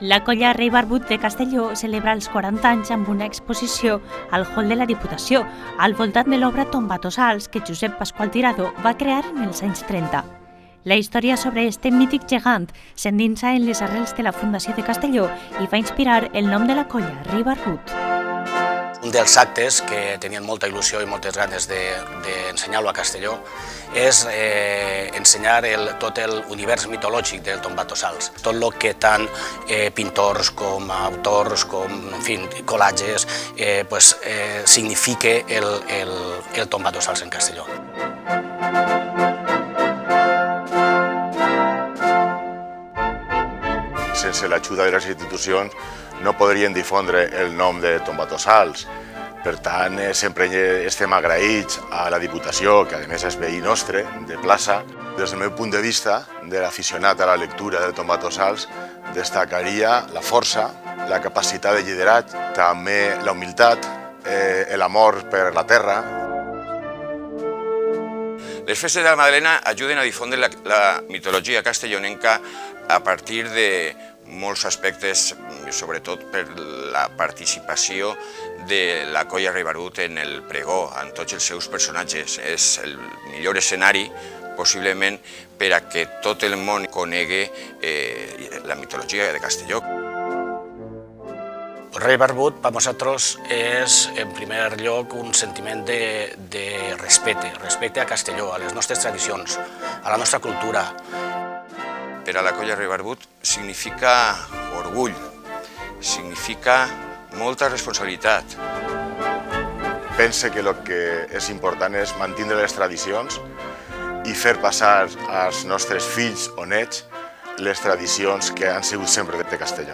La colla Rei Barbut de Castelló celebra els 40 anys amb una exposició al hall de la Diputació, al voltant de l'obra Tombatossals que Josep Pasqual Tirado va crear en els anys 30. La història sobre este mític gegant s'endinsa en les arrels de la fundació de Castelló i va inspirar el nom de la colla, Rei Barbut. Un dels actes que tenien molta il·lusió i moltes ganes d'ensenyar-lo a Castelló és ensenyar tot l'univers mitològic del Tombatossals. Tot el que tant pintors com autors, com colatges, significa el Tombatossals en Castelló. Sense l'ajuda de les institucions no podrien difondre el nom de Tombatossals. Per tant, sempre estem agraïts a la Diputació, que a més és veí nostre, de plaça. Des del meu punt de vista, de l'aficionat a la lectura del Tombatossals, destacaria la força, la capacitat de lideratge, també la humilitat, l'amor per la terra. Les festes de la Madalena ajuden a difondre la mitologia castellonenca a partir de molts aspectes, sobretot per la participació de la colla Rei Barbut en el pregó, amb tots els seus personatges. És el millor escenari, possiblement, per a que tot el món conegui la mitologia de Castelló. Rei Barbut per nosaltres és, en primer lloc, un sentiment de respecte a Castelló, a les nostres tradicions, a la nostra cultura. Per a la colla Rei Barbut significa orgull, significa molta responsabilitat. Pense que el que és important és mantenir les tradicions i fer passar als nostres fills o nets les tradicions que han sigut sempre de Castelló.